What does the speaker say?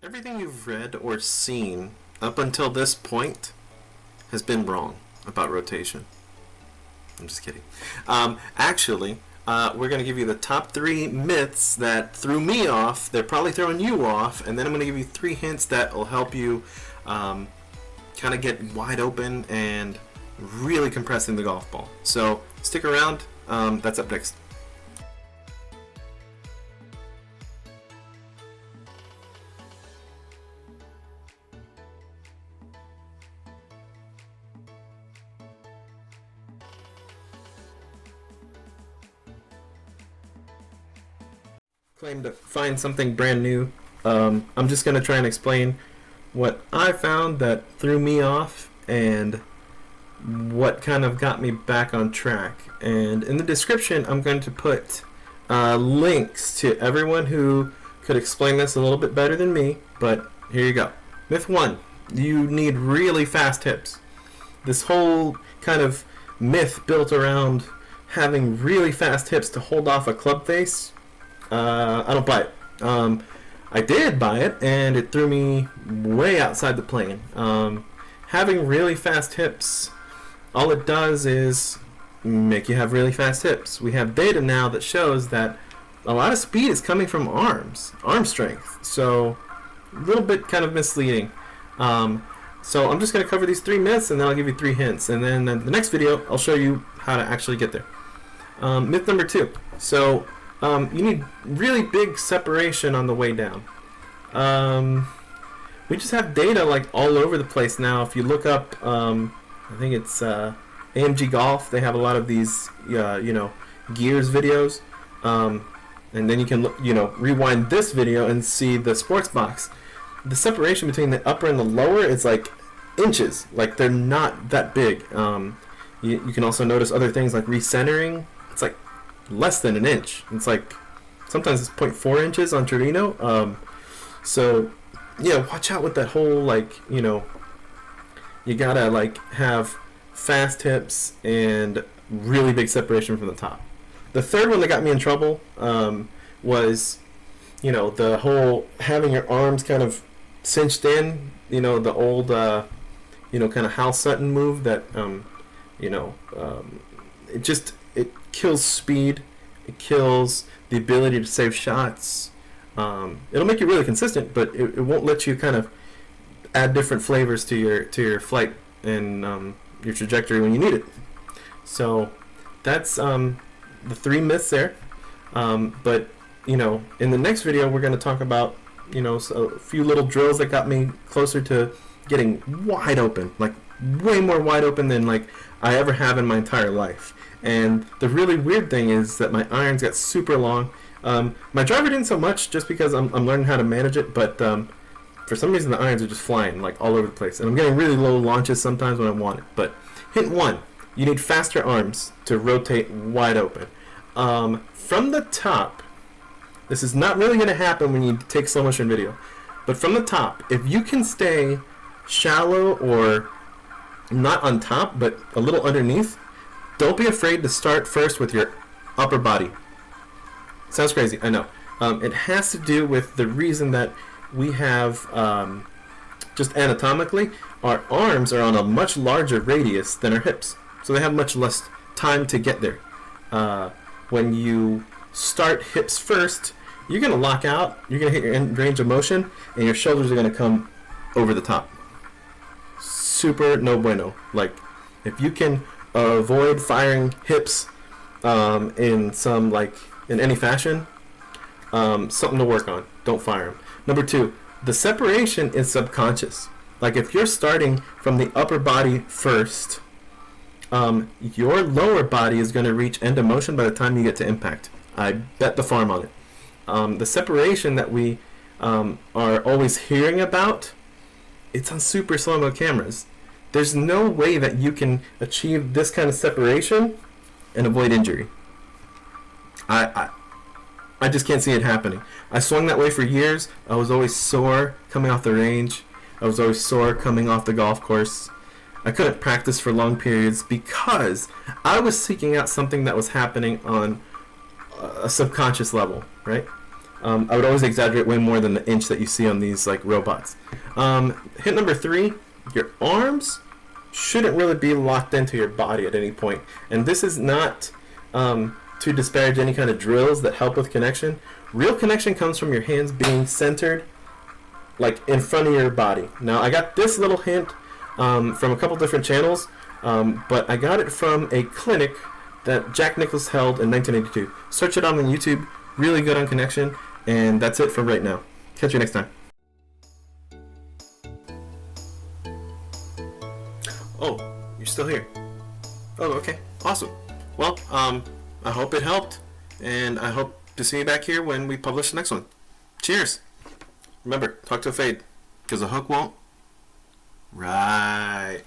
Everything you've read or seen up until this point has been wrong about rotation. I'm just kidding. We're going to give you the top 3 myths that threw me off. They're probably throwing you off. And then I'm going to give you 3 hints that will help you kind of get wide open and really compressing the golf ball. So stick around. That's up next. Claim to find something brand new. I'm just going to try and explain what I found that threw me off and what kind of got me back on track. And in the description, I'm going to put links to everyone who could explain this a little bit better than me, but here you go. Myth 1, you need really fast hips. This whole kind of myth built around having really fast hips to hold off a club face, I don't buy it. I did buy it, and it threw me way outside the plane. Having really fast hips, all it does is make you have really fast hips. We have data now that shows that a lot of speed is coming from arm strength. So a little bit kind of misleading. So I'm just going to cover these 3 myths, and then I'll give you 3 hints. And then in the next video, I'll show you how to actually get there. Myth number 2. So you need really big separation on the way down. We just have data like all over the place now. If you look up, I think it's AMG Golf, they have a lot of these, gears videos. And then you can, rewind this video and see the sports box. The separation between the upper and the lower is like inches. Like they're not that big. You can also notice other things like recentering. It's like less than an inch. It's like sometimes it's 0.4 inches on Trevino. So yeah, watch out with that whole you gotta have fast hips and really big separation from the top. The third one that got me in trouble was the whole having your arms kind of cinched in. The old kind of Hal Sutton move that it kills speed. It kills the ability to save shots. It'll make you really consistent, but it won't let you kind of add different flavors to your flight and your trajectory when you need it. So that's the 3 myths there. But in the next video, we're going to talk about a few little drills that got me closer to getting wide open, like way more wide open than I ever have in my entire life. And the really weird thing is that my irons got super long. My driver didn't so much, just because I'm learning how to manage it, but for some reason the irons are just flying all over the place. And I'm getting really low launches sometimes when I want it. But hint 1, you need faster arms to rotate wide open. From the top, this is not really going to happen when you take slow motion video, but from the top, if you can stay shallow or not on top, but a little underneath, don't be afraid to start first with your upper body. Sounds crazy, I know. It has to do with the reason that we have, just anatomically, our arms are on a much larger radius than our hips. So they have much less time to get there. When you start hips first, you're going to lock out, you're going to hit your end range of motion, and your shoulders are going to come over the top. Super no bueno. If you can avoid firing hips in any fashion, something to work on. Don't fire them. Number 2, the separation is subconscious. If you're starting from the upper body first, your lower body is going to reach end of motion by the time you get to impact. I bet the farm on it. The separation that we are always hearing about, it's on super slow-mo cameras. There's no way that you can achieve this kind of separation and avoid injury. I just can't see it happening. I swung that way for years. I was always sore coming off the range. I was always sore coming off the golf course. I couldn't practice for long periods because I was seeking out something that was happening on a subconscious level, right? I would always exaggerate way more than the inch that you see on these like robots. Hint number 3, your arms shouldn't really be locked into your body at any point. And this is not to disparage any kind of drills that help with connection. Real connection comes from your hands being centered like in front of your body. Now I got this little hint from a couple different channels, but I got it from a clinic that Jack Nicklaus held in 1982. Search it on YouTube. Really good on connection. And that's it for right now. Catch you next time. Oh, you're still here. Oh, okay. Awesome. Well, I hope it helped, and I hope to see you back here when we publish the next one. Cheers. Remember, talk to a fade, because a hook won't. Right.